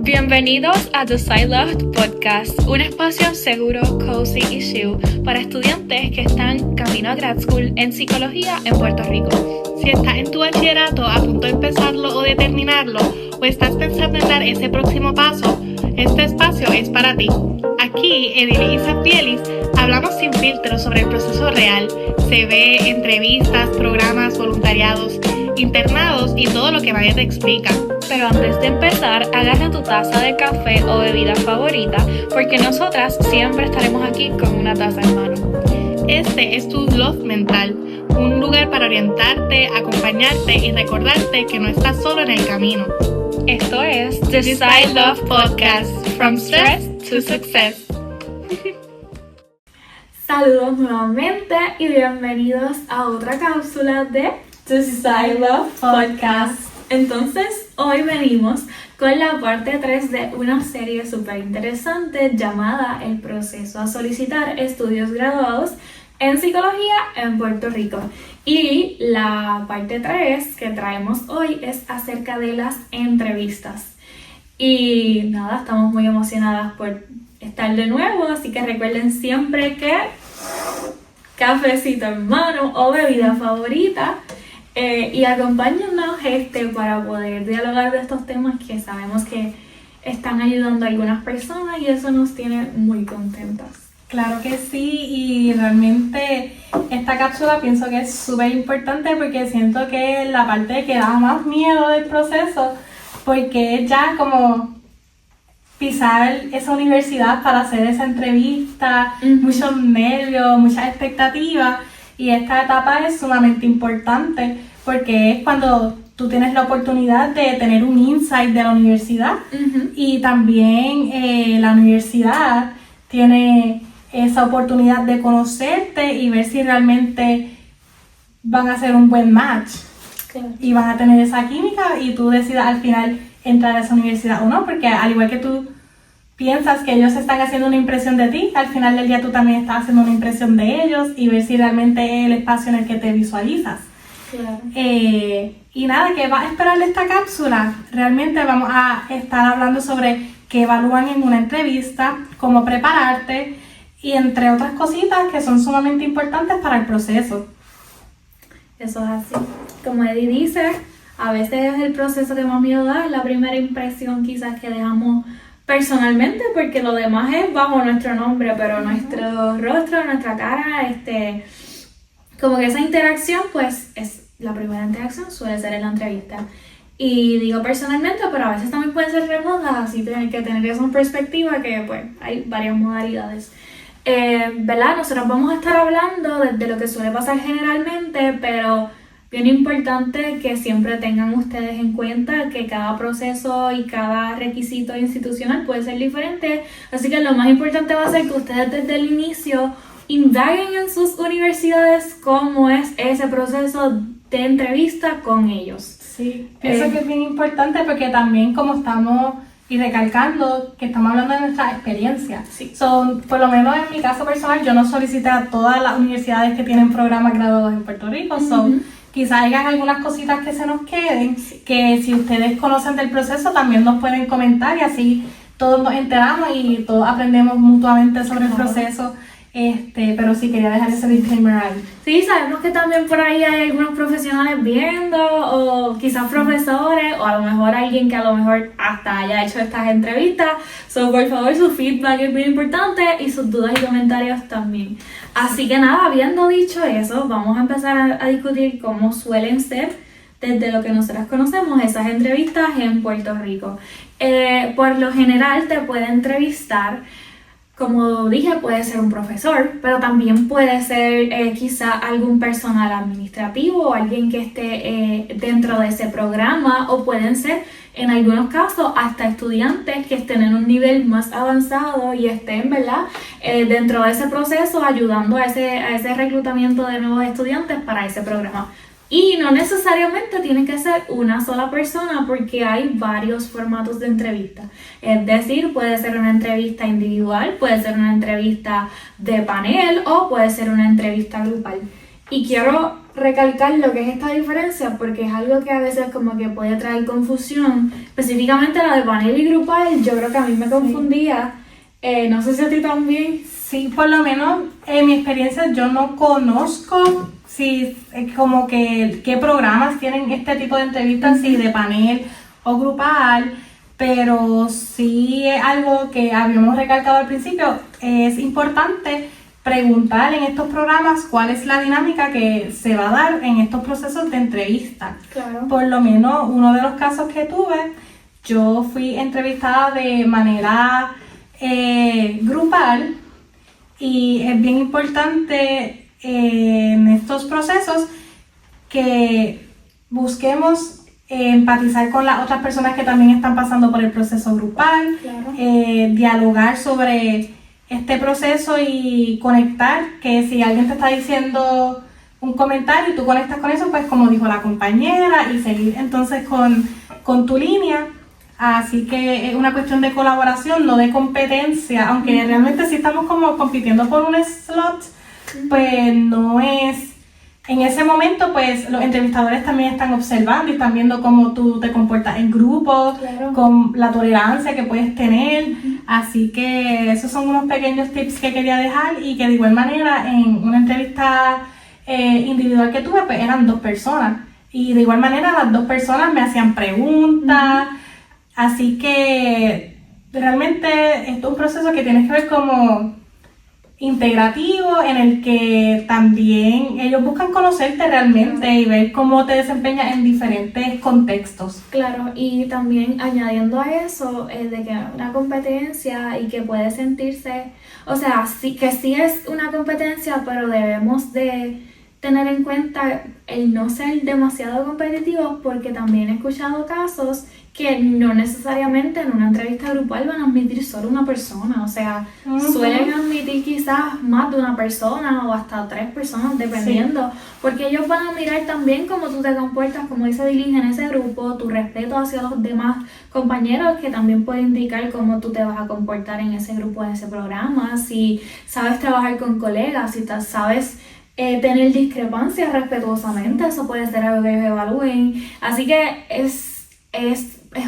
Bienvenidos a The Sideloft Podcast, un espacio seguro, cozy y chill para estudiantes que están camino a grad school en psicología en Puerto Rico. Si estás en tu bachillerato a punto de empezarlo o de terminarlo, o estás pensando en dar ese próximo paso, este espacio es para ti. Aquí, Edil y Sanfielis, hablamos sin filtro sobre el proceso real, CV, entrevistas, programas, voluntariados, internados y todo lo que nadie te explica. Pero antes de empezar, agarra tu taza de café o bebida favorita, porque nosotras siempre estaremos aquí con una taza en mano. Este es tu Loft Mental, un lugar para orientarte, acompañarte y recordarte que no estás solo en el camino. Esto es The Sideloft Podcast, From Stress to Success. Saludos nuevamente y bienvenidos a otra cápsula de The Sideloft Podcast. Entonces, hoy venimos con la parte 3 de una serie súper interesante llamada El proceso a solicitar estudios graduados en psicología en Puerto Rico. Y la parte 3 que traemos hoy es acerca de las entrevistas. Y nada, estamos muy emocionadas por estar de nuevo, así que recuerden siempre que cafecito en mano o bebida favorita. Y acompáñennos para poder dialogar de estos temas que sabemos que están ayudando a algunas personas y eso nos tiene muy contentas. Claro que sí, y realmente esta cápsula pienso que es súper importante porque siento que es la parte que da más miedo del proceso, porque es ya como pisar esa universidad para hacer esa entrevista, muchos nervios, muchas expectativas. Y esta etapa es sumamente importante porque es cuando tú tienes la oportunidad de tener un insight de la universidad y también la universidad tiene esa oportunidad de conocerte y ver si realmente van a hacer un buen match. Claro. Y van a tener esa química y tú decidas al final entrar a esa universidad o no, porque al igual que tú piensas que ellos están haciendo una impresión de ti, al final del día tú también estás haciendo una impresión de ellos y ver si realmente es el espacio en el que te visualizas. Claro. Y nada, ¿qué vas a esperar de esta cápsula? Realmente vamos a estar hablando sobre qué evalúan en una entrevista, cómo prepararte y entre otras cositas que son sumamente importantes para el proceso. Eso es así. Como Eddie dice, a veces es el proceso que más miedo da, la primera impresión quizás que dejamos personalmente, porque lo demás es bajo nuestro nombre, pero nuestro rostro, nuestra cara, como que esa interacción, pues es la primera interacción, suele ser en la entrevista. Y digo personalmente, pero a veces también puede ser remota, así que que tener eso en perspectiva, que pues hay varias modalidades. ¿Verdad? Nosotros vamos a estar hablando de lo que suele pasar generalmente, pero bien importante que siempre tengan ustedes en cuenta que cada proceso y cada requisito institucional puede ser diferente, así que lo más importante va a ser que ustedes desde el inicio indaguen en sus universidades cómo es ese proceso de entrevista con ellos. Sí, pienso que es bien importante porque también como estamos y recalcando que estamos hablando de nuestra experiencia. Sí. Por lo menos en mi caso personal, yo no solicité a todas las universidades que tienen programas graduados en Puerto Rico, quizás hayan algunas cositas que se nos queden, que si ustedes conocen del proceso también nos pueden comentar y así todos nos enteramos y todos aprendemos mutuamente sobre el proceso. Pero sí quería dejar ese disclaimer ahí. Sí, sabemos que también por ahí hay algunos profesionales viendo o quizás profesores o a lo mejor alguien que a lo mejor hasta haya hecho estas entrevistas. Por favor, su feedback es bien importante y sus dudas y comentarios también. Así que nada, habiendo dicho eso, vamos a empezar a discutir cómo suelen ser desde lo que nosotros conocemos esas entrevistas en Puerto Rico. Por lo general te puede entrevistar, como dije, puede ser un profesor, pero también puede ser quizá algún personal administrativo o alguien que esté dentro de ese programa, o pueden ser en algunos casos hasta estudiantes que estén en un nivel más avanzado y estén, ¿verdad?, dentro de ese proceso ayudando a ese reclutamiento de nuevos estudiantes para ese programa. Y no necesariamente tiene que ser una sola persona porque hay varios formatos de entrevista. Es decir, puede ser una entrevista individual, puede ser una entrevista de panel o puede ser una entrevista grupal. Y quiero recalcar lo que es esta diferencia porque es algo que a veces como que puede traer confusión, específicamente la de panel y grupal. Yo creo que a mí me confundía, no sé si a ti también. Sí, por lo menos en mi experiencia yo no conozco como que qué programas tienen este tipo de entrevistas, si de panel o grupal, pero sí es algo que habíamos recalcado al principio. Es importante preguntar en estos programas cuál es la dinámica que se va a dar en estos procesos de entrevista. Claro. Por lo menos uno de los casos que tuve, yo fui entrevistada de manera grupal y es bien importante en estos procesos que busquemos empatizar con las otras personas que también están pasando por el proceso grupal, Claro. Dialogar sobre este proceso y conectar, que si alguien te está diciendo un comentario y tú conectas con eso, pues como dijo la compañera, y seguir entonces con tu línea. Así que es una cuestión de colaboración, no de competencia, aunque realmente sí estamos como compitiendo por un slot, pues no es. En ese momento, pues los entrevistadores también están observando y están viendo cómo tú te comportas en grupo, Claro. con la tolerancia que puedes tener. Así que esos son unos pequeños tips que quería dejar, y que de igual manera en una entrevista individual que tuve, pues eran 2 personas. Y de igual manera las 2 personas me hacían preguntas. Así que realmente esto es un proceso que tienes que ver como integrativo, en el que también ellos buscan conocerte realmente y ver cómo te desempeñas en diferentes contextos. Claro, y también añadiendo a eso, de que una competencia y que puede sentirse, o sea, sí, que sí es una competencia, pero debemos de tener en cuenta el no ser demasiado competitivos, porque también he escuchado casos que no necesariamente en una entrevista grupal van a admitir solo una persona, o sea, suelen admitir quizás más de una persona o hasta 3 personas, dependiendo, porque ellos van a mirar también cómo tú te comportas, cómo se dirigen en ese grupo, tu respeto hacia los demás compañeros, que también puede indicar cómo tú te vas a comportar en ese grupo, en ese programa, si sabes trabajar con colegas, si sabes tener discrepancias respetuosamente, eso puede ser algo que ellos evalúen. Así que es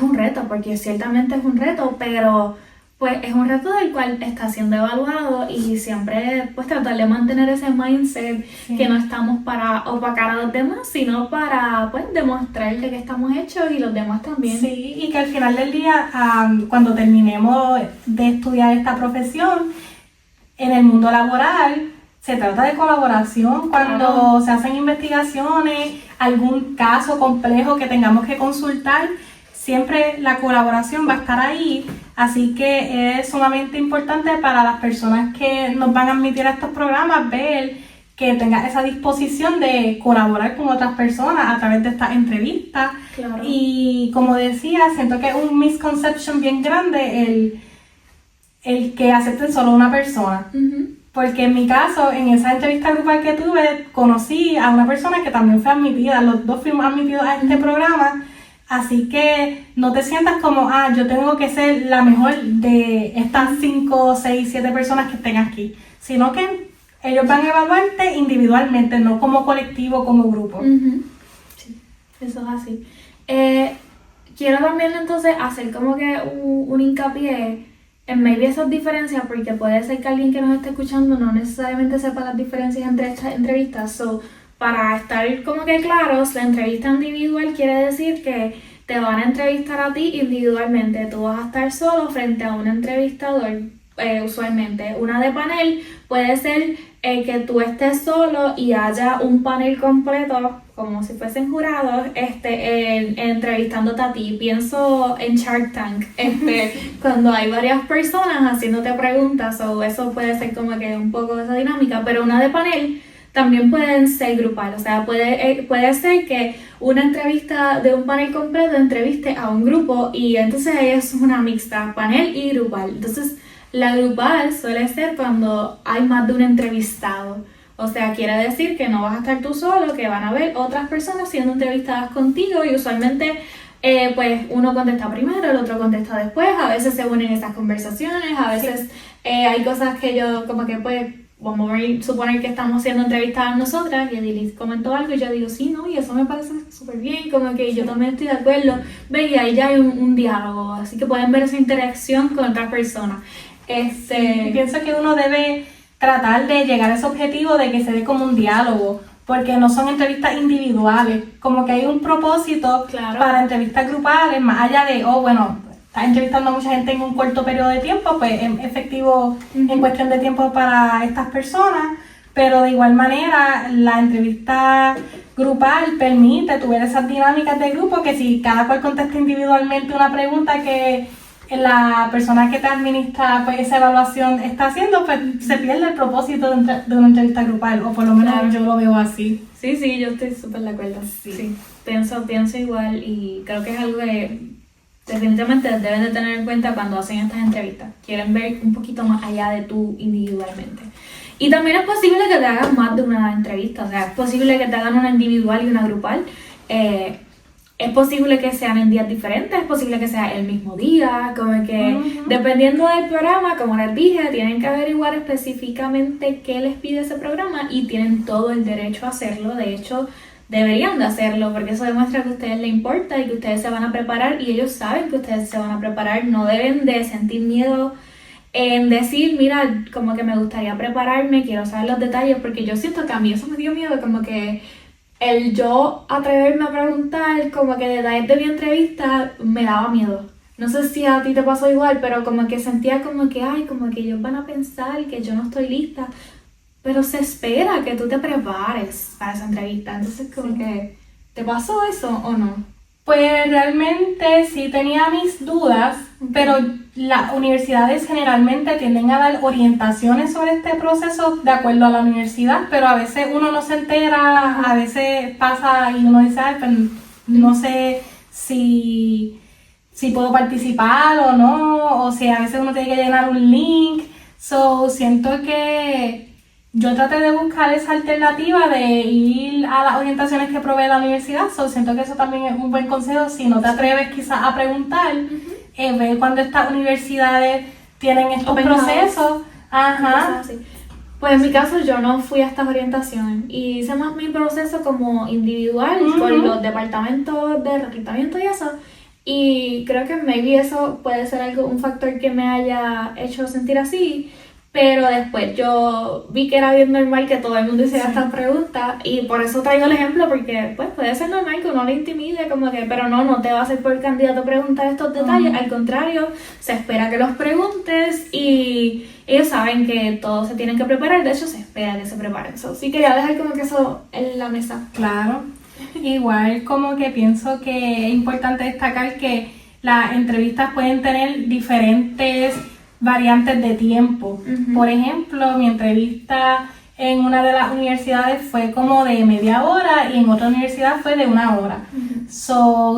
un reto, porque ciertamente es un reto, pero pues es un reto del cual está siendo evaluado, y siempre pues tratar de mantener ese mindset, que no estamos para opacar a los demás, sino para pues demostrar de qué estamos hechos y los demás también. Sí, y que al final del día, cuando terminemos de estudiar esta profesión, en el mundo laboral, se trata de colaboración. Cuando se hacen investigaciones, algún caso complejo que tengamos que consultar, siempre la colaboración va a estar ahí. Así que es sumamente importante para las personas que nos van a admitir a estos programas ver que tengas esa disposición de colaborar con otras personas a través de estas entrevistas. Claro. Y como decía, siento que es un misconception bien grande el que acepten solo una persona. Porque en mi caso, en esa entrevista grupal que tuve, conocí a una persona que también fue admitida. Los 2 fuimos admitidos a este programa. Así que no te sientas como, yo tengo que ser la mejor de estas 5, 6, 7 personas que estén aquí. Sino que ellos van a evaluarte individualmente, no como colectivo, como grupo. Sí, eso es así. Quiero también entonces hacer como que un hincapié en maybe esas diferencias, porque puede ser que alguien que nos esté escuchando no necesariamente sepa las diferencias entre estas entrevistas. So, para estar como que claros, la entrevista individual quiere decir que te van a entrevistar a ti individualmente. Tú vas a estar solo frente a un entrevistador, usualmente. Una de panel puede ser que tú estés solo y haya un panel completo, como si fuesen jurados, entrevistándote a ti. Pienso en Shark Tank, cuando hay varias personas haciéndote preguntas, o eso puede ser como que un poco de esa dinámica, pero una de panel también pueden ser grupal, o sea, puede ser que una entrevista de un panel completo entreviste a un grupo, y entonces es una mixta, panel y grupal. Entonces, la grupal suele ser cuando hay más de un entrevistado. O sea, quiere decir que no vas a estar tú solo, que van a haber otras personas siendo entrevistadas contigo, y usualmente pues uno contesta primero, el otro contesta después. A veces se unen esas conversaciones, a veces hay cosas que yo como que pues vamos a suponer que estamos haciendo entrevistas nosotras y Edilis comentó algo y yo digo, sí, no, y eso me parece súper bien, como que yo también estoy de acuerdo. Ve, y ahí ya hay un diálogo, así que pueden ver esa interacción con otras personas. Y pienso que uno debe tratar de llegar a ese objetivo de que se dé como un diálogo, porque no son entrevistas individuales, como que hay un propósito para entrevistas grupales, más allá de, estás entrevistando a mucha gente en un corto periodo de tiempo, pues es efectivo en cuestión de tiempo para estas personas, pero de igual manera la entrevista grupal permite tu ver esas dinámicas de grupo, que si cada cual contesta individualmente una pregunta que la persona que te administra pues esa evaluación está haciendo, pues se pierde el propósito de una entrevista grupal, o por lo menos yo lo veo así. Sí, yo estoy súper de acuerdo. Sí. Pienso igual y creo que es algo que definitivamente deben de tener en cuenta cuando hacen estas entrevistas. Quieren ver un poquito más allá de tú individualmente. Y también es posible que te hagan más de una entrevista, o sea, es posible que te hagan una individual y una grupal. Es posible que sean en días diferentes, es posible que sea el mismo día, como que dependiendo del programa, como les dije, tienen que averiguar específicamente qué les pide ese programa y tienen todo el derecho a hacerlo. De hecho, deberían de hacerlo porque eso demuestra que a ustedes les importa y que ustedes se van a preparar y ellos saben que ustedes se van a preparar. No deben de sentir miedo en decir, mira, como que me gustaría prepararme, quiero saber los detalles, porque yo siento que a mí eso me dio miedo, como que el yo atreverme a preguntar como que detalles de mi entrevista me daba miedo. No sé si a ti te pasó igual, pero como que sentía como que, como que ellos van a pensar que yo no estoy lista. Pero se espera que tú te prepares para esa entrevista. Entonces como que, ¿te pasó eso o no? Pues realmente sí tenía mis dudas, pero las universidades generalmente tienden a dar orientaciones sobre este proceso de acuerdo a la universidad, pero a veces uno no se entera, a veces pasa y uno dice, pues no sé si puedo participar o no, o si a veces uno tiene que llenar un link. Siento que yo traté de buscar esa alternativa de ir a las orientaciones que provee la universidad. Siento que eso también es un buen consejo si no te atreves quizás a preguntar, ver cuando estas universidades tienen estos procesos. Pues en mi caso yo no fui a estas orientaciones y hice más mi proceso como individual con los departamentos de reclutamiento y eso. Y creo que maybe eso puede ser un factor que me haya hecho sentir así. Pero después yo vi que era bien normal que todo el mundo hiciera estas preguntas y por eso traigo el ejemplo, porque pues puede ser normal que uno le intimide, como que, pero no te va a hacer por candidato preguntar estos detalles, al contrario, se espera que los preguntes y ellos saben que todos se tienen que preparar, de hecho se espera que se preparen. Sí quería dejar como que eso en la mesa. Claro, igual como que pienso que es importante destacar que las entrevistas pueden tener diferentes variantes de tiempo. Por ejemplo, mi entrevista en una de las universidades fue como de media hora y en otra universidad fue de 1 hora.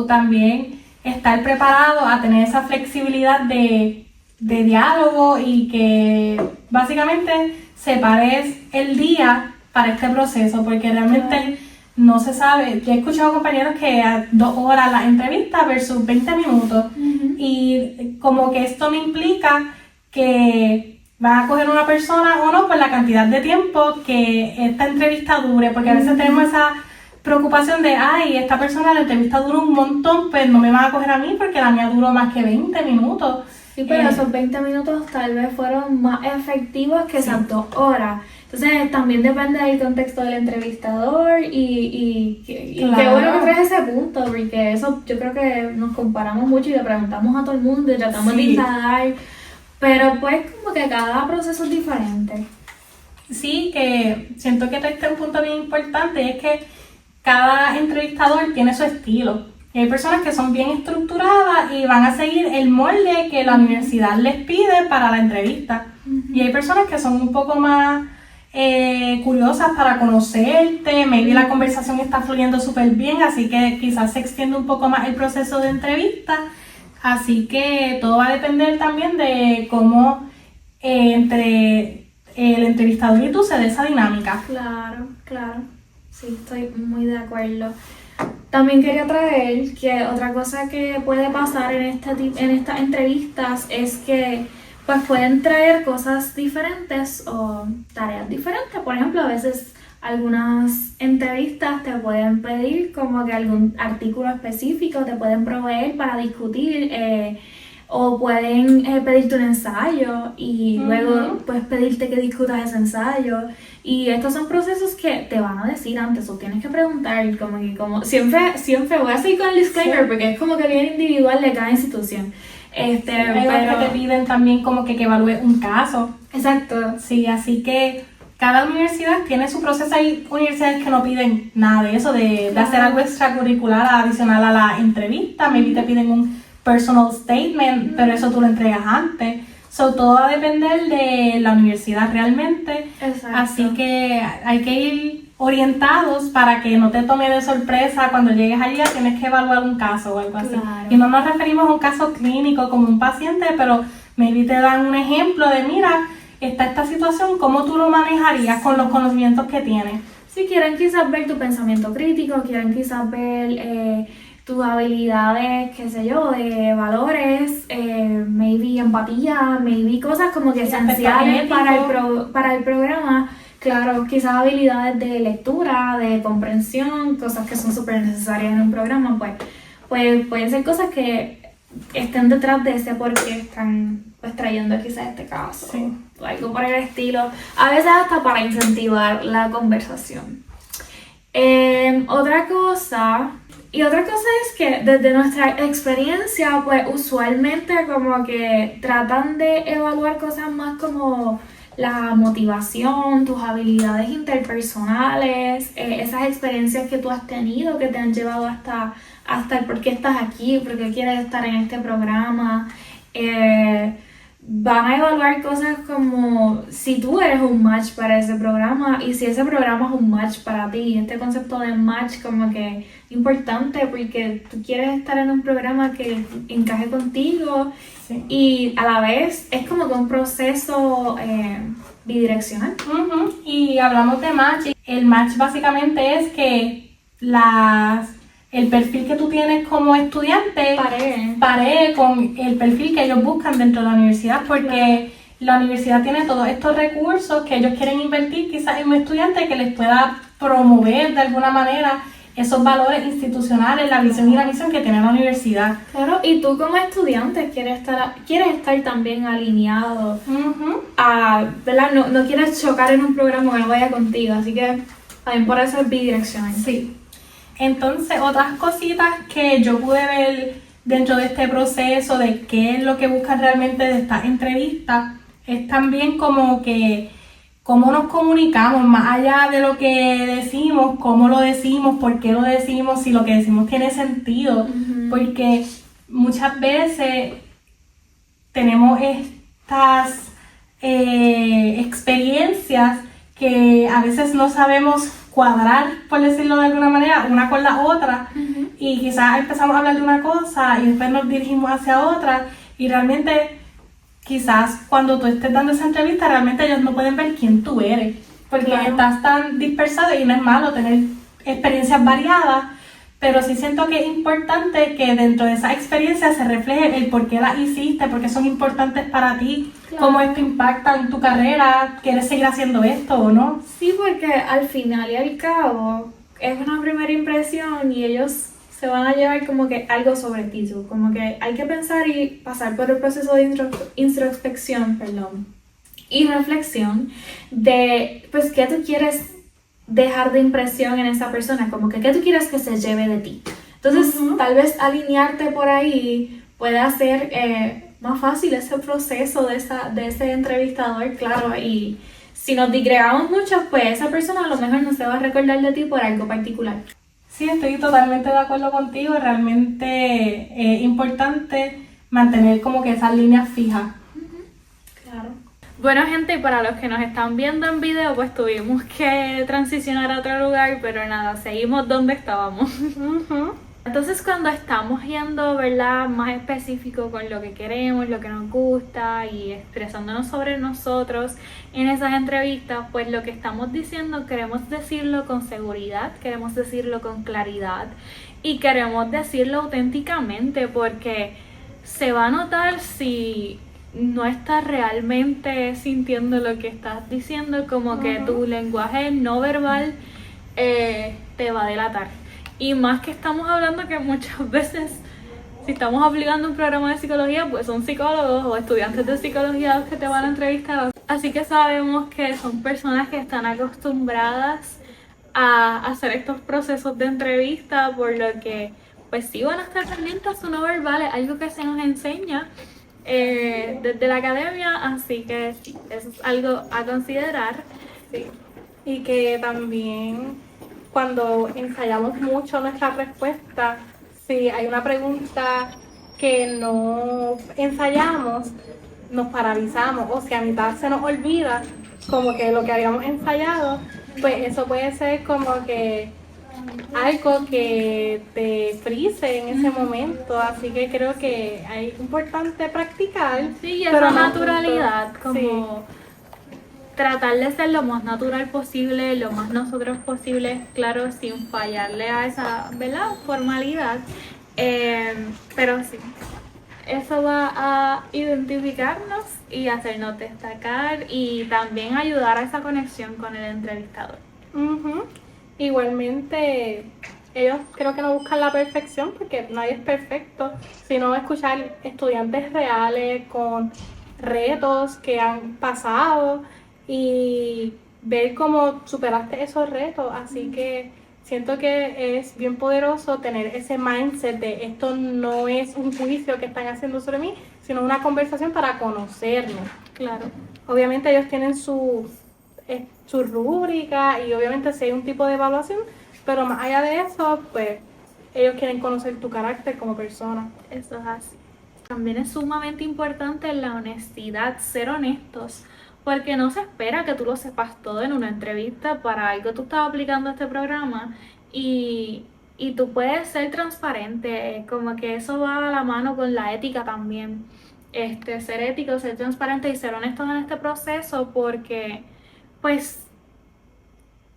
También estar preparado a tener esa flexibilidad de diálogo y que básicamente separes el día para este proceso, porque realmente no se sabe. Yo he escuchado compañeros que a 2 horas la entrevista versus 20 minutos y como que esto no implica que van a coger una persona o no por la cantidad de tiempo que esta entrevista dure, porque a veces tenemos esa preocupación de, esta persona la entrevista duró un montón, pues no me van a coger a mí porque la mía duró más que 20 minutos. Sí, pero esos 20 minutos tal vez fueron más efectivos que esas 2 horas. Entonces también depende del contexto del entrevistador y qué bueno que traes ese punto, porque eso yo creo que nos comparamos mucho y le preguntamos a todo el mundo y tratamos de indagar. Pero pues como que cada proceso es diferente. Sí, que siento que este es un punto bien importante, es que cada entrevistador tiene su estilo. Y hay personas que son bien estructuradas y van a seguir el molde que la universidad les pide para la entrevista. Y hay personas que son un poco más curiosas para conocerte, maybe la conversación está fluyendo súper bien, así que quizás se extiende un poco más el proceso de entrevista. Así que todo va a depender también de cómo entre el entrevistador y tú se dé esa dinámica. Claro. Sí, estoy muy de acuerdo. También quería traer que otra cosa que puede pasar en estas entrevistas es que pues pueden traer cosas diferentes o tareas diferentes. Por ejemplo, a veces algunas entrevistas te pueden pedir como que algún artículo específico, te pueden proveer para discutir, o pueden pedirte un ensayo y luego pues pedirte que discutas ese ensayo. Y estos son procesos que te van a decir antes o tienes que preguntar, como siempre voy a seguir con el disclaimer porque es como que bien individual de cada institución. Hay otros que te piden también como que evalúes un caso. Exacto. Sí, así que cada universidad tiene su proceso. Hay universidades que no piden nada de eso, de hacer algo extracurricular adicional a la entrevista. Maybe te piden un personal statement, pero eso tú lo entregas antes. So, todo va a depender de la universidad realmente. Exacto. Así que hay que ir orientados para que no te tome de sorpresa cuando llegues allá. Tienes que evaluar un caso o algo así. Claro. Y no nos referimos a un caso clínico como un paciente, pero maybe te dan un ejemplo de, mira, está esta situación, ¿cómo tú lo manejarías con los conocimientos que tienes? Si quieren quizás ver tu pensamiento crítico, quieren quizás ver tus habilidades, qué sé yo, de valores, maybe empatía, maybe cosas como que esenciales para el programa. Claro, quizás habilidades de lectura, de comprensión, cosas que son súper necesarias en un programa, pues pueden ser cosas que estén detrás de ese por qué están pues trayendo quizás este caso. Sí. O algo por el estilo. A veces hasta para incentivar la conversación. Otra cosa es que desde nuestra experiencia, pues usualmente como que tratan de evaluar cosas más como la motivación, tus habilidades interpersonales, esas experiencias que tú has tenido que te han llevado hasta el por qué estás aquí, por qué quieres estar en este programa. Van a evaluar cosas como si tú eres un match para ese programa y si ese programa es un match para ti. Este concepto de match como que importante porque tú quieres estar en un programa que encaje contigo. Sí. Y a la vez es como que un proceso bidireccional. Y hablamos de match. El match básicamente es que el perfil que tú tienes como estudiante paree con el perfil que ellos buscan dentro de la universidad, porque la universidad tiene todos estos recursos que ellos quieren invertir quizás en un estudiante que les pueda promover de alguna manera esos valores institucionales, la visión y la misión que tiene la universidad. Claro, y tú como estudiante quieres estar también alineado a, ¿verdad? No quieres chocar en un programa que no vaya contigo, así que también por eso es bidireccional. Sí. Entonces, otras cositas que yo pude ver dentro de este proceso de qué es lo que buscan realmente de estas entrevistas es también como que cómo nos comunicamos, más allá de lo que decimos, cómo lo decimos, por qué lo decimos, si lo que decimos tiene sentido, porque muchas veces tenemos estas experiencias que a veces no sabemos cuadrar, por decirlo de alguna manera, una con la otra, y quizás empezamos a hablar de una cosa y después nos dirigimos hacia otra, y realmente quizás cuando tú estés dando esa entrevista, realmente ellos no pueden ver quién tú eres, porque estás tan dispersado y no es malo tener experiencias variadas, pero sí siento que es importante que dentro de esa experiencia se refleje el por qué las hiciste, por qué son importantes para ti, cómo esto impacta en tu carrera, quieres seguir haciendo esto o no. Sí, porque al final y al cabo es una primera impresión y ellos se van a llevar como que algo sobre ti, como que hay que pensar y pasar por el proceso de introspección, y reflexión de pues qué tú quieres dejar de impresión en esa persona, como que qué tú quieres que se lleve de ti. Entonces, tal vez alinearte por ahí puede hacer más fácil ese proceso de ese entrevistador, claro, y si nos digregamos mucho, pues esa persona a lo mejor no se va a recordar de ti por algo particular. Sí, estoy totalmente de acuerdo contigo, realmente es importante mantener como que esas líneas fijas. Claro. Bueno, gente, para los que nos están viendo en video, pues tuvimos que transicionar a otro lugar, pero nada, seguimos donde estábamos. Entonces, cuando estamos yendo, ¿verdad?, más específico con lo que queremos, lo que nos gusta y expresándonos sobre nosotros en esas entrevistas, pues lo que estamos diciendo queremos decirlo con seguridad, queremos decirlo con claridad y queremos decirlo auténticamente, porque se va a notar si no estás realmente sintiendo lo que estás diciendo, como que tu lenguaje no verbal te va a delatar. Y más que estamos hablando que muchas veces, si estamos aplicando un programa de psicología, pues son psicólogos o estudiantes de psicología los que te van a entrevistar. Así que sabemos que son personas que están acostumbradas a hacer estos procesos de entrevista, por lo que pues sí van a estar pendientes a su no verbal, es algo que se nos enseña desde la academia, así que sí, eso es algo a considerar. Sí. Y que también cuando ensayamos mucho nuestra respuesta, si hay una pregunta que no ensayamos, nos paralizamos, o si a mitad se nos olvida como que lo que habíamos ensayado, pues eso puede ser como que algo que te frise en ese momento, así que creo que es importante practicar. Sí, y pero esa no naturalidad, junto. como Sí. tratar de ser lo más natural posible, lo más nosotros posible, claro, sin fallarle a esa, ¿verdad?, formalidad. Pero sí, eso va a identificarnos y hacernos destacar y también ayudar a esa conexión con el entrevistador. Ujú. Igualmente, ellos creo que no buscan la perfección porque nadie es perfecto, sino escuchar estudiantes reales con retos que han pasado y ver cómo superaste esos retos. Así que siento que es bien poderoso tener ese mindset de esto no es un juicio que están haciendo sobre mí, sino una conversación para conocernos. Claro. Obviamente ellos tienen su rúbrica y obviamente si hay un tipo de evaluación, pero más allá de eso, pues ellos quieren conocer tu carácter como persona. Eso es así. También es sumamente importante la honestidad, ser honestos, porque no se espera que tú lo sepas todo en una entrevista para algo que tú estás aplicando a este programa y tú puedes ser transparente, como que eso va a la mano con la ética también. Ser ético, ser transparente y ser honestos en este proceso porque pues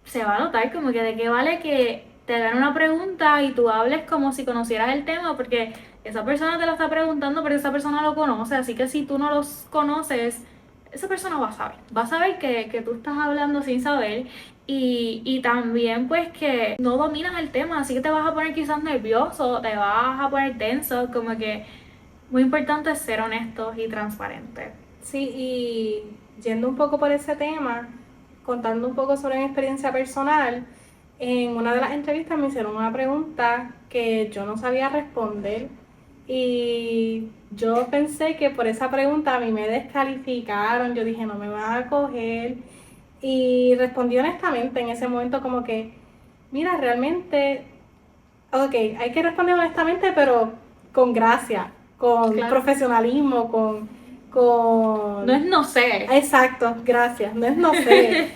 se va a notar como que de qué vale que te hagan una pregunta y tú hables como si conocieras el tema, porque esa persona te lo está preguntando, pero esa persona lo conoce, así que si tú no los conoces, esa persona va a saber que tú estás hablando sin saber y también pues que no dominas el tema, así que te vas a poner quizás nervioso, te vas a poner tenso, como que muy importante es ser honestos y transparentes. Sí, y yendo un poco por ese tema, contando un poco sobre mi experiencia personal, en una de las entrevistas me hicieron una pregunta que yo no sabía responder y yo pensé que por esa pregunta a mí me descalificaron, yo dije no me van a coger y respondí honestamente en ese momento como que, mira, realmente, ok, hay que responder honestamente pero con gracia, con Claro. profesionalismo, con... No es no sé. Exacto, gracias, no es no sé.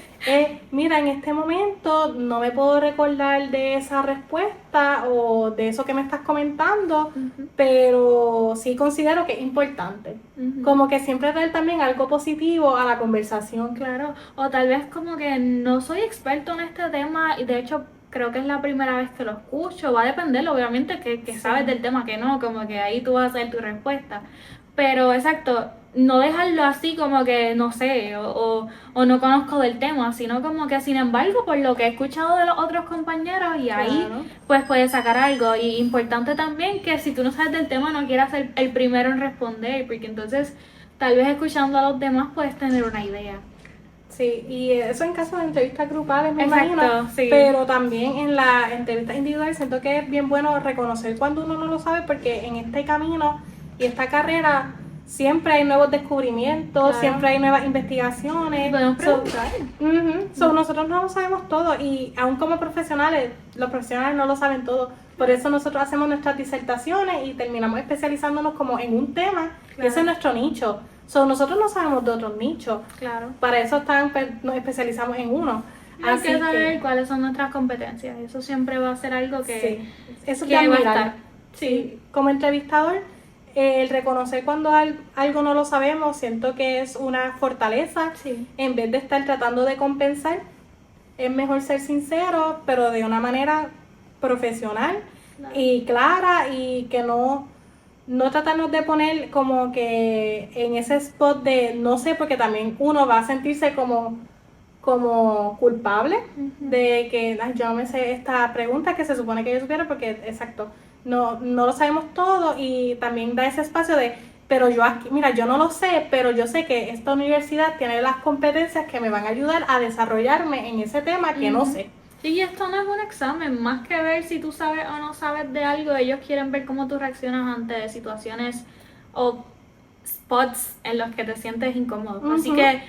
Mira, en este momento no me puedo recordar de esa respuesta o de eso que me estás comentando, pero sí considero que es importante. Como que siempre traer también algo positivo a la conversación. Claro, o tal vez como que no soy experto en este tema y de hecho creo que es la primera vez que lo escucho, va a depender obviamente que sabes del tema, que no, como que ahí tú vas a hacer tu respuesta, pero exacto, no dejarlo así como que no sé o no conozco del tema, sino como que sin embargo por lo que he escuchado de los otros compañeros y ahí Claro. pues puedes sacar algo y importante también que si tú no sabes del tema no quieras ser el primero en responder porque entonces tal vez escuchando a los demás puedes tener una idea. Sí, y eso en caso de entrevistas grupales me Exacto, imagino, sí. pero también en las entrevistas individuales siento que es bien bueno reconocer cuando uno no lo sabe porque en este camino y esta carrera siempre hay nuevos descubrimientos, Claro. siempre hay nuevas investigaciones. Podemos preguntar. Nosotros no lo sabemos todo y aún como profesionales, los profesionales no lo saben todo. Por eso nosotros hacemos nuestras disertaciones y terminamos especializándonos como en un tema, y ese es nuestro nicho. Nosotros no sabemos de otros nichos. Claro. Para eso nos especializamos en uno. Hay Así que saber cuáles son nuestras competencias. Eso siempre va a ser algo que, sí, eso que es de va a admirar. estar. Sí, como entrevistador, el reconocer cuando algo no lo sabemos, siento que es una fortaleza. Sí. En vez de estar tratando de compensar, es mejor ser sincero, pero de una manera profesional y clara y que no no tratarnos de poner como que en ese spot de no sé, porque también uno va a sentirse como culpable de que "Ay, yo no me sé esta pregunta que se supone que yo supiera", porque exacto, no lo sabemos todo, y también da ese espacio de pero yo aquí, mira, yo no lo sé, pero yo sé que esta universidad tiene las competencias que me van a ayudar a desarrollarme en ese tema que no sé. Sí, esto no es un examen, más que ver si tú sabes o no sabes de algo, ellos quieren ver cómo tú reaccionas ante situaciones o spots en los que te sientes incómodo. Así que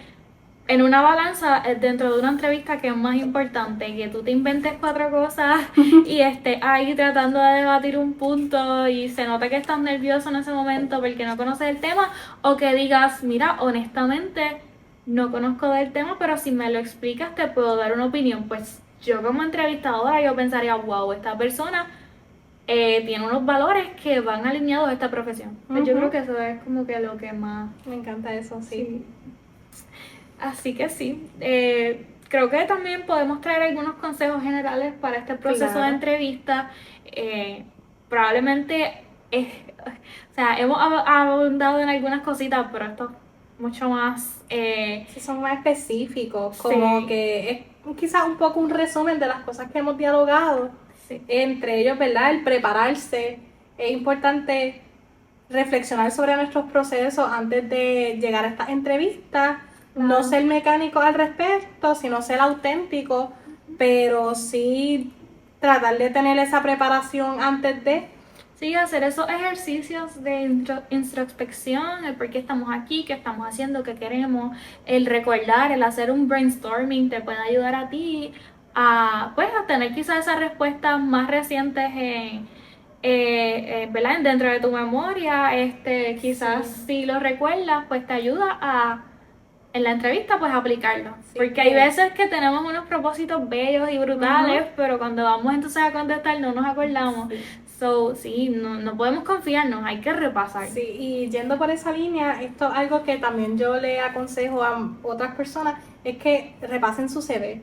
en una balanza, dentro de una entrevista, que es más importante, que tú te inventes 4 cosas y estés ahí tratando de debatir un punto y se nota que estás nervioso en ese momento porque no conoces el tema, o que digas, mira, honestamente, no conozco del tema, pero si me lo explicas te puedo dar una opinión. Pues yo como entrevistadora yo pensaría, wow, esta persona tiene unos valores que van alineados a esta profesión. Pues yo creo que eso es como que lo que más... Me encanta eso, sí. Así que sí, creo que también podemos traer algunos consejos generales para este proceso de entrevista. Probablemente, o sea, hemos abundado en algunas cositas, pero esto es mucho más... Sí, son más específicos, como que es quizás un poco un resumen de las cosas que hemos dialogado. Sí. Entre ellos, ¿verdad? El prepararse. Es importante reflexionar sobre nuestros procesos antes de llegar a estas entrevistas. No ser mecánico al respecto, sino ser auténtico, pero sí tratar de tener esa preparación antes de... Sí, hacer esos ejercicios de introspección, el por qué estamos aquí, qué estamos haciendo, qué queremos, el recordar, el hacer un brainstorming te puede ayudar a ti a, pues, a tener quizás esas respuestas más recientes ¿verdad? Dentro de tu memoria. Quizás si lo recuerdas, pues te ayuda a en la entrevista pues aplicarlo, porque hay veces que tenemos unos propósitos bellos y brutales, pero cuando vamos entonces a contestar no nos acordamos. So, sí, no podemos confiarnos, hay que repasar. Sí, y yendo por esa línea, esto es algo que también yo le aconsejo a otras personas, es que repasen su CV.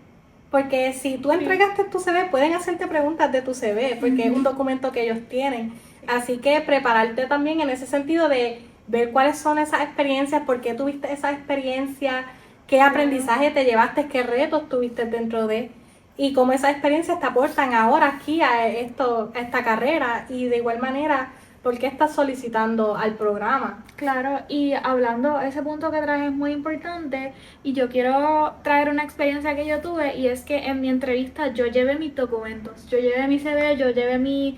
Porque si tú entregaste tu CV, pueden hacerte preguntas de tu CV, porque es un documento que ellos tienen. Así que prepararte también en ese sentido de ver cuáles son esas experiencias, por qué tuviste esa experiencia, qué aprendizaje te llevaste, qué retos tuviste dentro de, y cómo esas experiencias te aportan ahora aquí a esta carrera, y de igual manera, por qué estás solicitando al programa. Claro, y hablando, ese punto que traes es muy importante, y yo quiero traer una experiencia que yo tuve, y es que en mi entrevista yo llevé mis documentos, yo llevé mi CV, yo llevé mi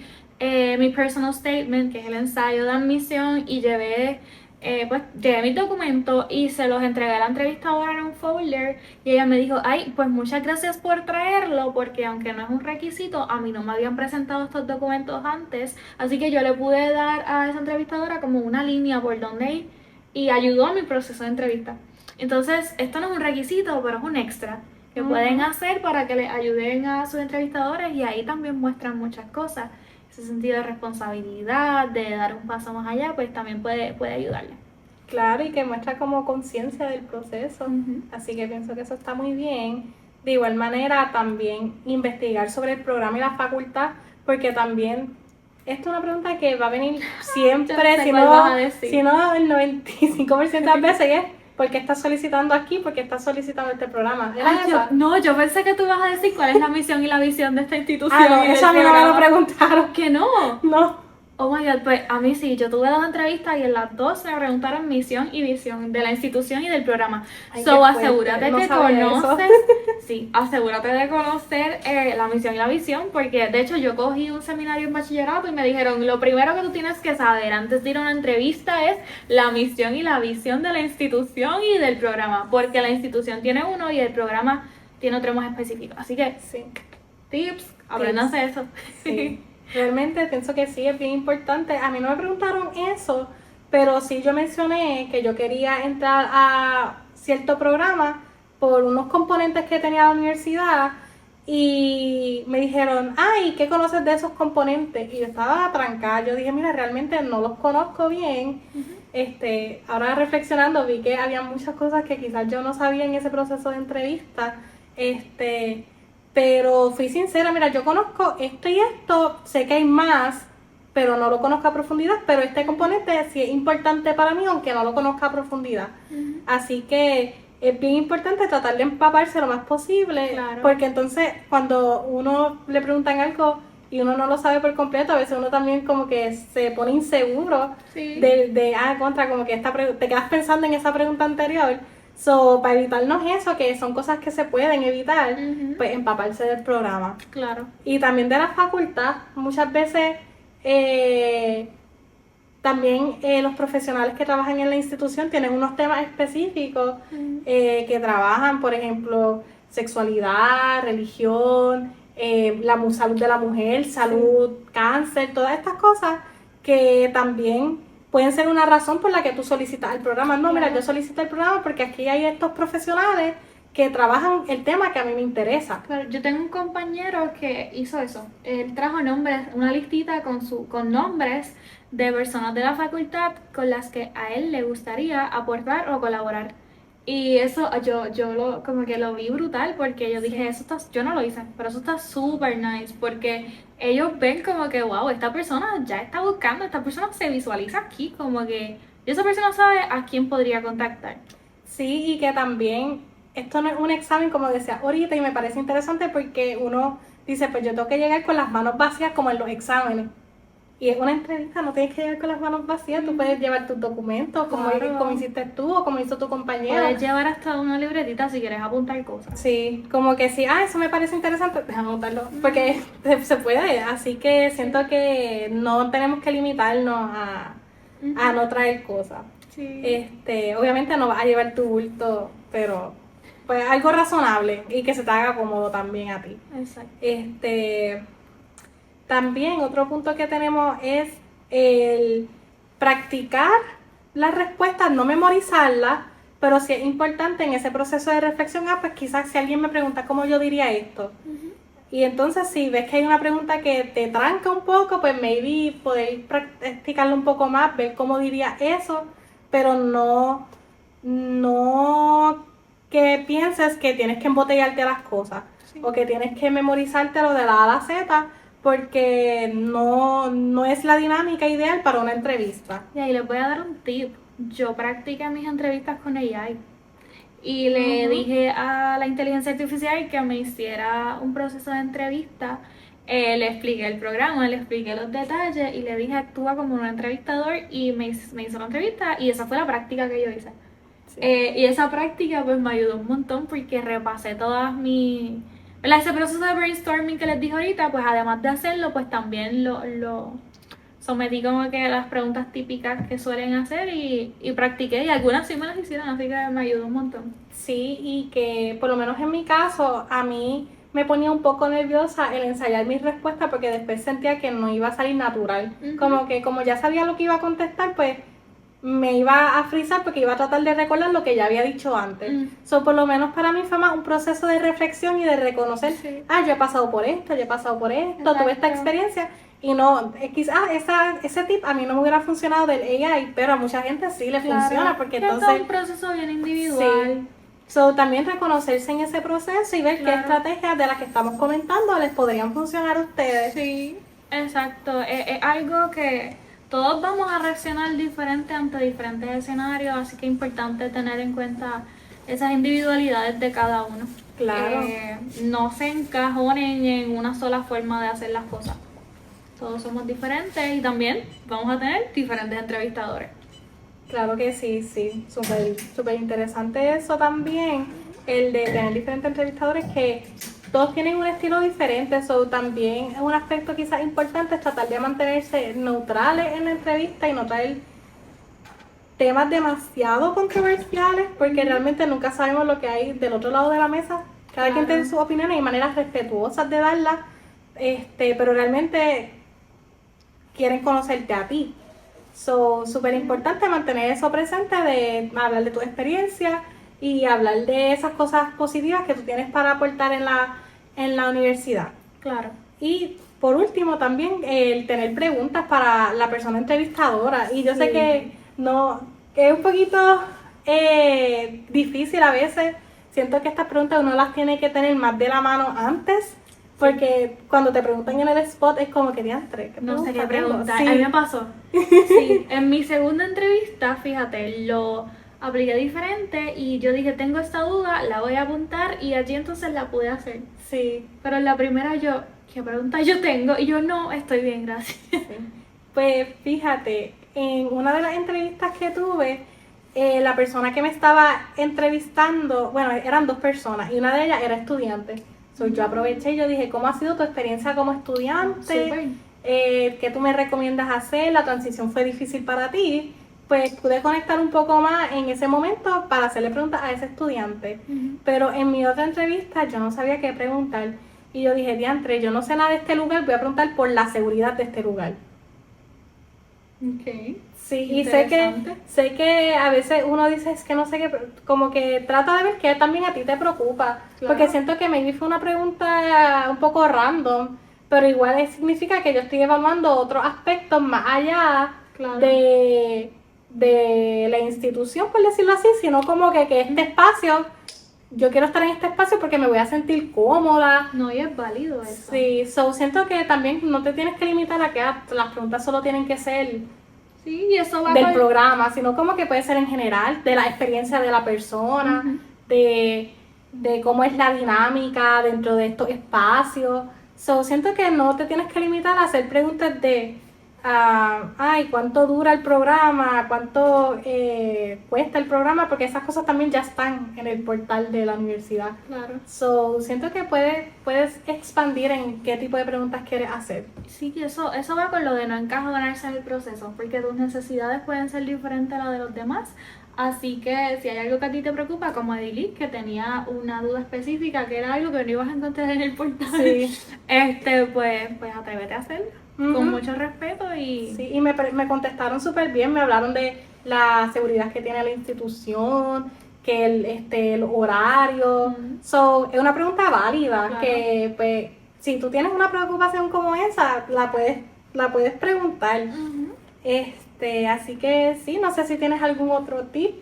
personal statement, que es el ensayo de admisión, y llevé mis documentos y se los entregué a la entrevistadora en un folder, y ella me dijo, ay, pues muchas gracias por traerlo, porque aunque no es un requisito, a mí no me habían presentado estos documentos antes, así que yo le pude dar a esa entrevistadora como una línea por donde ir, y ayudó a mi proceso de entrevista. Entonces, esto no es un requisito, pero es un extra que pueden hacer para que les ayuden a sus entrevistadores, y ahí también muestran muchas cosas. Ese sentido de responsabilidad, de dar un paso más allá, pues también puede ayudarle. Claro, y que muestra como conciencia del proceso. Así que pienso que eso está muy bien. De igual manera, también investigar sobre el programa y la facultad, porque también esta es una pregunta que va a venir siempre, si no el 95% de las veces, es ¿por qué estás solicitando aquí? ¿Por qué estás solicitando este programa? Yo pensé que tú ibas a decir cuál es la misión y la visión de esta institución. No, eso a mí no me lo preguntaron. ¿Que no? No. Oh my God, pues a mí sí, yo tuve 2 entrevistas y en las 2 me preguntaron misión y visión de la institución y del programa. So, asegúrate que conoces, sí, asegúrate de conocer la misión y la visión, porque de hecho yo cogí un seminario en bachillerato y me dijeron, lo primero que tú tienes que saber antes de ir a una entrevista es la misión y la visión de la institución y del programa, porque la institución tiene uno y el programa tiene otro más específico. Así que, tips, apréndanse eso. Sí. Realmente pienso que sí, es bien importante. A mí no me preguntaron eso, pero sí yo mencioné que yo quería entrar a cierto programa por unos componentes que tenía la universidad, y me dijeron, ay, ¿qué conoces de esos componentes? Y yo estaba trancada, yo dije, mira, realmente no los conozco bien. Ahora reflexionando vi que había muchas cosas que quizás yo no sabía en ese proceso de entrevista. Pero fui sincera, mira, yo conozco esto y esto, sé que hay más, pero no lo conozca a profundidad, pero este componente sí es importante para mí, aunque no lo conozca a profundidad. Así que es bien importante tratar de empaparse lo más posible, Claro. porque entonces cuando uno le preguntan algo y uno no lo sabe por completo, a veces uno también como que se pone inseguro Sí. como que te quedas pensando en esa pregunta anterior. So, para evitarnos eso, que son cosas que se pueden evitar, pues empaparse del programa. Claro. Y también de la facultad, muchas veces también los profesionales que trabajan en la institución tienen unos temas específicos que trabajan, por ejemplo, sexualidad, religión, salud de la mujer, salud, cáncer, todas estas cosas que también pueden ser una razón por la que tú solicitas el programa. No, mira, yo solicito el programa porque aquí hay estos profesionales que trabajan el tema que a mí me interesa. Claro, yo tengo un compañero que hizo eso. Él trajo nombres, una listita con nombres de personas de la facultad con las que a él le gustaría aportar o colaborar. Y eso yo como que lo vi brutal porque yo dije, yo no lo hice, pero eso está súper nice porque ellos ven como que, wow, esta persona ya está buscando, esta persona se visualiza aquí, como que esa persona sabe a quién podría contactar. Sí, y que también esto no es un examen, como decía ahorita, y me parece interesante porque uno dice, pues yo tengo que llegar con las manos vacías como en los exámenes. Y es una entrevista, no tienes que llegar con las manos vacías, tú puedes llevar tus documentos, como hiciste tú o como hizo tu compañero. Puedes llevar hasta una libretita si quieres apuntar cosas. Sí, como que sí, eso me parece interesante, déjame anotarlo, porque se puede, así que siento que no tenemos que limitarnos a no traer cosas. Sí. Obviamente no vas a llevar tu bulto, pero pues algo razonable y que se te haga cómodo también a ti. Exacto. También otro punto que tenemos es el practicar las respuestas, no memorizarlas, pero sí es importante en ese proceso de reflexión, pues quizás si alguien me pregunta cómo yo diría esto, y entonces si ves que hay una pregunta que te tranca un poco, pues maybe poder practicarlo un poco más, ver cómo diría eso, pero no que pienses que tienes que embotellarte las cosas, o que tienes que memorizártelo de la A a la Z, porque no es la dinámica ideal para una entrevista. Y ahí les voy a dar un tip. Yo practiqué mis entrevistas con AI y le dije a la inteligencia artificial que me hiciera un proceso de entrevista. Le expliqué el programa, le expliqué los detalles y le dije actúa como un entrevistador y me hizo la entrevista y esa fue la práctica que yo hice. Sí. Y esa práctica pues me ayudó un montón porque repasé todas mis... Ese proceso de brainstorming que les dije ahorita, pues además de hacerlo, pues también lo sometí como que a las preguntas típicas que suelen hacer y practiqué y algunas sí me las hicieron, así que me ayudó un montón. Sí, y que por lo menos en mi caso, a mí me ponía un poco nerviosa el ensayar mis respuestas porque después sentía que no iba a salir natural. Como ya sabía lo que iba a contestar, pues me iba a frizar porque iba a tratar de recordar lo que ya había dicho antes. Por lo menos para mí fue más un proceso de reflexión y de reconocer, yo he pasado por esto, tuve esta experiencia y no, quizás ese tip a mí no me hubiera funcionado del AI, pero a mucha gente sí le funciona porque entonces... Es un proceso bien individual. Sí. También reconocerse en ese proceso y ver qué estrategias de las que estamos comentando les podrían funcionar a ustedes. Sí, exacto. Es algo que todos vamos a reaccionar diferente ante diferentes escenarios, así que es importante tener en cuenta esas individualidades de cada uno. Claro. No se encajonen en una sola forma de hacer las cosas. Todos somos diferentes y también vamos a tener diferentes entrevistadores. Claro que sí. Súper interesante eso también, el de tener diferentes entrevistadores que todos tienen un estilo diferente, eso también es un aspecto quizás importante, es tratar de mantenerse neutrales en la entrevista y no traer temas demasiado controversiales, porque realmente nunca sabemos lo que hay del otro lado de la mesa. Cada quien tiene sus opiniones y maneras respetuosas de darlas, pero realmente quieren conocerte a ti. Súper importante mantener eso presente, de hablar de tu experiencia y hablar de esas cosas positivas que tú tienes para aportar en la universidad. Claro. Y por último también el tener preguntas para la persona entrevistadora. Y yo sé que es un poquito difícil a veces. Siento que estas preguntas uno las tiene que tener más de la mano antes, Porque cuando te preguntan en el spot es como que diantre. No sé qué tengo? preguntar. Sí. A mí me pasó. Sí, en mi segunda entrevista, fíjate, lo apliqué diferente y yo dije, tengo esta duda, la voy a apuntar y allí entonces la pude hacer. Sí. Pero en la primera yo, ¿qué pregunta yo tengo? Y yo, no, estoy bien, gracias. Pues fíjate, en una de las entrevistas que tuve, la persona que me estaba entrevistando, bueno, eran 2 personas y una de ellas era estudiante. So, yo aproveché y yo dije, ¿cómo ha sido tu experiencia como estudiante? Súper. ¿Qué tú me recomiendas hacer? ¿La transición fue difícil para ti? Pues pude conectar un poco más en ese momento para hacerle preguntas a ese estudiante. Pero en mi otra entrevista yo no sabía qué preguntar. Y yo dije, diantre, yo no sé nada de este lugar, voy a preguntar por la seguridad de este lugar. Ok. Sí, y sé que a veces uno dice, es que no sé qué, como que trata de ver qué también a ti te preocupa. Claro. Porque siento que maybe fue una pregunta un poco random, pero igual significa que yo estoy evaluando otros aspectos más allá Claro. de la institución, por decirlo así, sino como que este espacio, yo quiero estar en este espacio porque me voy a sentir cómoda. No, y es válido eso. Sí, so siento que también no te tienes que limitar a que las preguntas solo tienen que ser Sí, y eso va del por- programa, sino como que puede ser en general, de la experiencia de la persona, de cómo es la dinámica dentro de estos espacios. So, siento que no te tienes que limitar a hacer preguntas de, ¿cuánto dura el programa? ¿Cuánto cuesta el programa? Porque esas cosas también ya están en el portal de la universidad. Claro. So, siento que puedes expandir en qué tipo de preguntas quieres hacer. Sí, que eso va con lo de no encajonarse en el proceso, porque tus necesidades pueden ser diferentes a las de los demás. Así que si hay algo que a ti te preocupa, como Edilí, que tenía una duda específica, que era algo que no ibas a encontrar en el portal, Sí. pues atrévete a hacerlo, Ujú. con mucho respeto y... Sí, y me contestaron súper bien, me hablaron de la seguridad que tiene la institución, que el horario. Ujú. So, es una pregunta válida, Claro. que pues, si tú tienes una preocupación como esa, la puedes preguntar. Ujú. Así que sí, no sé si tienes algún otro tip.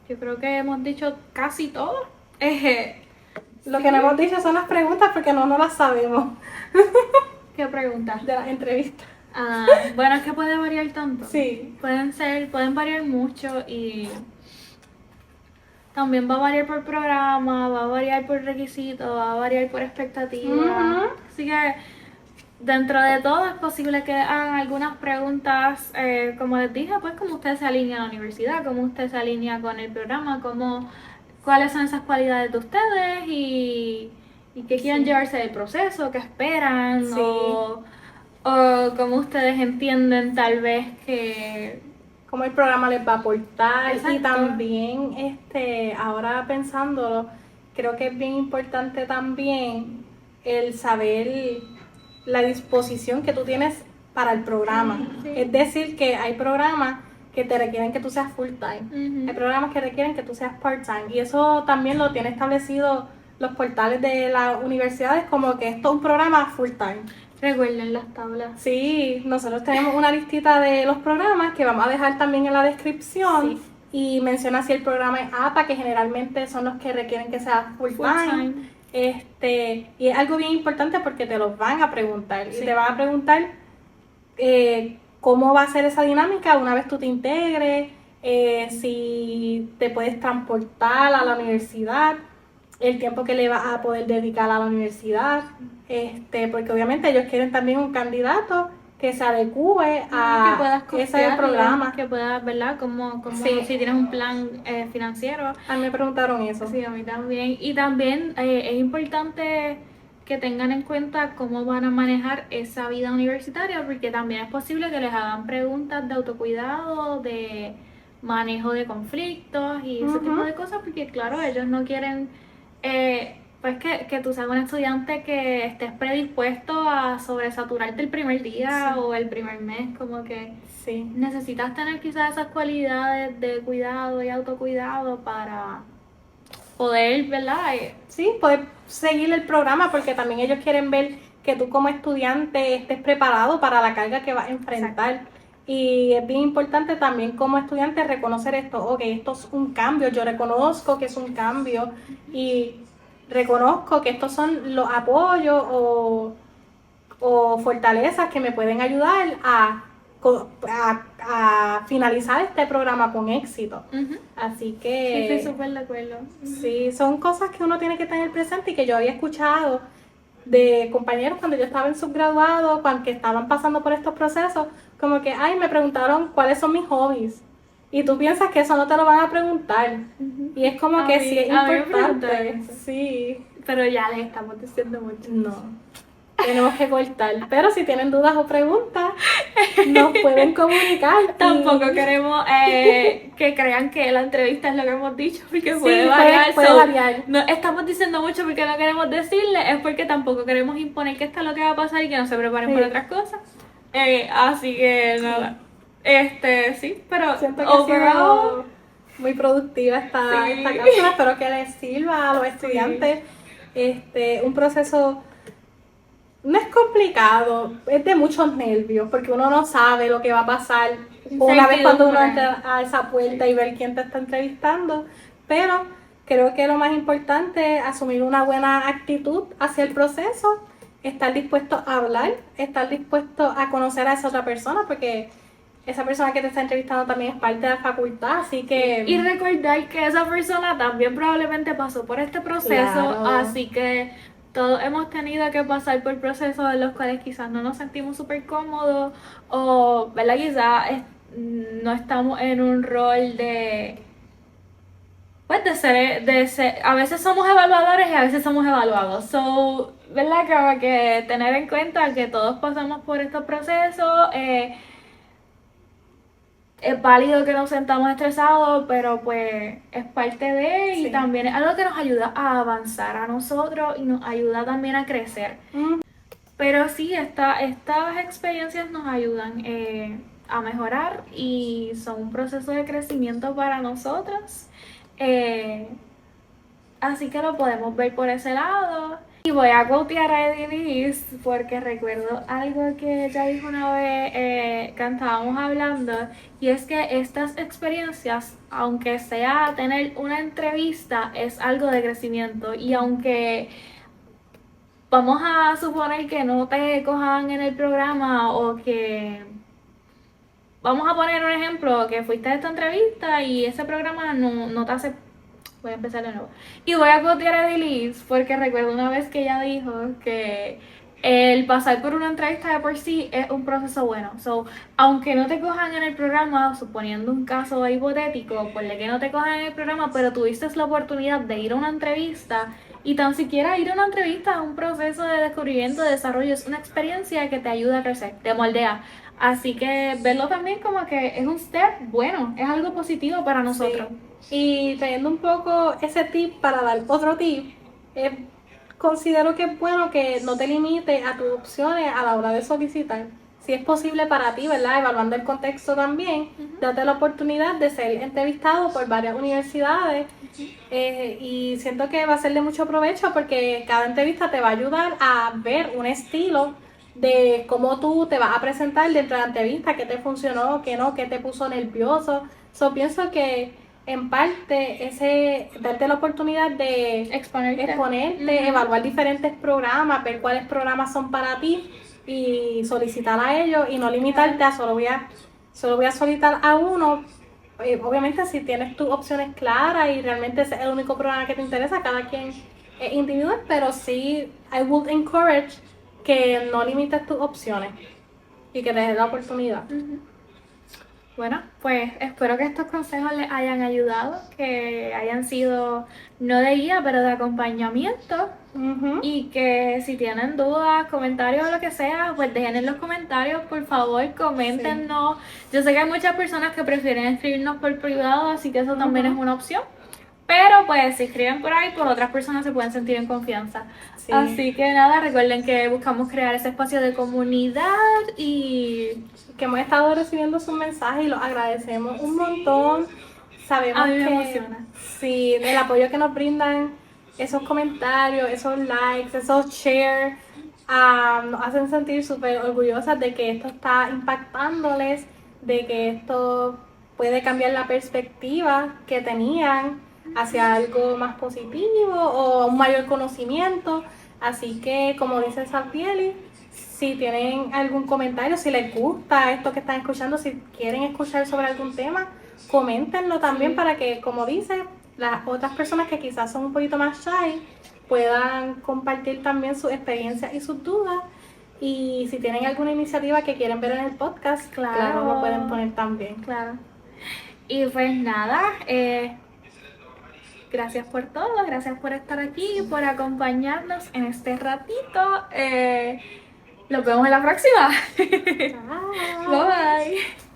Yo creo que hemos dicho casi todo. Lo que no hemos dicho son las preguntas porque no las sabemos ¿Qué preguntas? de las entrevistas. Bueno, es que puede variar tanto. Sí. Pueden variar mucho y también va a variar por programa, va a variar por requisitos, va a variar por expectativa. Ujú. Así que dentro de todo es posible que hagan algunas preguntas, como les dije, pues cómo usted se alinea a la universidad, cómo usted se alinea con el programa, cuáles son esas cualidades de ustedes y qué quieren llevarse del proceso, qué esperan Sí. o cómo ustedes entienden tal vez que... Cómo el programa les va a aportar. Exacto. Y también, ahora pensándolo, creo que es bien importante también el saber la disposición que tú tienes para el programa. Sí. Es decir, que hay programas que te requieren que tú seas full time. Ujú. Hay programas que requieren que tú seas part time. Y eso también lo tiene establecido los portales de las universidades como que esto es un programa full time. Recuerden las tablas. Sí, nosotros tenemos una listita de los programas que vamos a dejar también en la descripción. Sí. Y menciona si el programa es APA, que generalmente son los que requieren que sea full time. Y es algo bien importante porque te lo van a preguntar. Sí. Y te van a preguntar cómo va a ser esa dinámica una vez tú te integres, si te puedes transportar a la universidad, el tiempo que le vas a poder dedicar a la universidad, porque obviamente ellos quieren también un candidato que se adecue Que a puedas ese costearlo, programa. que puedas, ¿verdad? Como Sí. si tienes un plan financiero. A mí me preguntaron eso. Sí, a mí también. Y también es importante que tengan en cuenta cómo van a manejar esa vida universitaria, porque también es posible que les hagan preguntas de autocuidado, de manejo de conflictos y ese Ujú. tipo de cosas, porque claro, ellos no quieren pues que tú seas un estudiante que estés predispuesto a sobresaturarte el primer día Sí. o el primer mes, como que Sí. necesitas tener quizás esas cualidades de cuidado y autocuidado para poder, ¿verdad? Sí, poder seguir el programa porque también ellos quieren ver que tú como estudiante estés preparado para la carga que vas a enfrentar. Y es bien importante también como estudiante reconocer esto, ok, esto es un cambio, yo reconozco que es un cambio y reconozco que estos son los apoyos o fortalezas que me pueden ayudar a finalizar este programa con éxito. Así que... Sí, estoy súper de acuerdo. Sí, son cosas que uno tiene que tener presente y que yo había escuchado de compañeros cuando yo estaba en subgraduado, cuando que estaban pasando por estos procesos, como que, ay, me preguntaron cuáles son mis hobbies. Y tú piensas que eso no te lo van a preguntar. Y es como que sí es importante. Sí. Pero ya les estamos diciendo mucho. No. Tenemos que cortar. Pero si tienen dudas o preguntas, nos pueden comunicar. Tampoco queremos que crean que la entrevista es lo que hemos dicho, porque Sí, puede variar. puede variar. No estamos diciendo mucho porque no queremos decirle, es porque tampoco queremos imponer que esto es lo que va a pasar y que no se preparen por otras cosas. Así que nada. Sí, pero Siento que overall, ha sido muy productiva esta cápsula. Espero que les sirva a los estudiantes. Un proceso no es complicado, es de muchos nervios, porque uno no sabe lo que va a pasar una vez cuando uno entra a esa puerta y ver quién te está entrevistando. Pero creo que lo más importante es asumir una buena actitud hacia el proceso, estar dispuesto a hablar, estar dispuesto a conocer a esa otra persona, porque esa persona que te está entrevistando también es parte de la facultad, así que... Y recordar que esa persona también probablemente pasó por este proceso, Claro. así que todos hemos tenido que pasar por procesos en los cuales quizás no nos sentimos súper cómodos o, ¿verdad? Quizás no estamos en un rol de... Pues de ser, a veces somos evaluadores y a veces somos evaluados. So, ¿verdad? Como que tener en cuenta que todos pasamos por estos procesos. Es válido que nos sentamos estresados, pero pues es parte de y Sí. también es algo que nos ayuda a avanzar a nosotros y nos ayuda también a crecer. Pero sí, estas experiencias nos ayudan a mejorar y son un proceso de crecimiento para nosotros. Así que lo podemos ver por ese lado. Y voy a quotear a Eddie Liz porque recuerdo algo que ella dijo una vez que estábamos hablando, y es que estas experiencias, aunque sea tener una entrevista, es algo de crecimiento. Y aunque vamos a suponer que no te cojan en el programa o que... Vamos a poner un ejemplo, que fuiste a esta entrevista y ese programa no te hace... Voy a empezar de nuevo. Y voy a copiar a Liz porque recuerdo una vez que ella dijo que el pasar por una entrevista de por sí es un proceso bueno. So, aunque no te cojan en el programa, suponiendo un caso hipotético, por el que no te cojan en el programa, pero tuviste la oportunidad de ir a una entrevista, y tan siquiera ir a una entrevista es un proceso de descubrimiento, de desarrollo, es una experiencia que te ayuda a crecer, te moldea. Así que verlo también como que es un step bueno, es algo positivo para nosotros. Sí. Y trayendo un poco ese tip para dar otro tip, considero que es bueno que no te limites a tus opciones a la hora de solicitar. Si es posible para ti, ¿verdad? Evaluando el contexto también, date la oportunidad de ser entrevistado por varias universidades y siento que va a ser de mucho provecho porque cada entrevista te va a ayudar a ver un estilo de cómo tú te vas a presentar dentro de la entrevista, qué te funcionó, qué no, qué te puso nervioso. So, pienso que en parte darte la oportunidad de exponerte, evaluar diferentes programas, ver cuáles programas son para ti y solicitar a ellos y no limitarte a solo voy a solicitar a uno. Obviamente si tienes tus opciones claras y realmente ese es el único programa que te interesa, cada quien es individual, pero sí I would encourage que no limites tus opciones y que te des la oportunidad. Bueno, pues espero que estos consejos les hayan ayudado, que hayan sido no de guía, pero de acompañamiento. Y que si tienen dudas, comentarios o lo que sea, pues dejen en los comentarios, por favor, coméntenos. Sí. Yo sé que hay muchas personas que prefieren escribirnos por privado, así que eso también es una opción. Pero pues si escriben por ahí, pues otras personas se pueden sentir en confianza. Sí. Así que nada, recuerden que buscamos crear ese espacio de comunidad y que hemos estado recibiendo sus mensajes y los agradecemos un montón. Sabemos a mí me que emociona. Sí, el apoyo que nos brindan, esos comentarios, esos likes, esos shares, nos hacen sentir súper orgullosas de que esto está impactándoles, de que esto puede cambiar la perspectiva que tenían hacia algo más positivo o un mayor conocimiento. Así que, como dice Safieli, si tienen algún comentario, si les gusta esto que están escuchando, si quieren escuchar sobre algún tema, coméntenlo también para que, como dice, las otras personas que quizás son un poquito más shy puedan compartir también sus experiencias y sus dudas. Y si tienen alguna iniciativa que quieren ver en el podcast, claro, lo pueden poner también. Claro. Y pues nada, gracias por todo, gracias por estar aquí, por acompañarnos en este ratito. Los vemos en la próxima. Chao. Bye bye.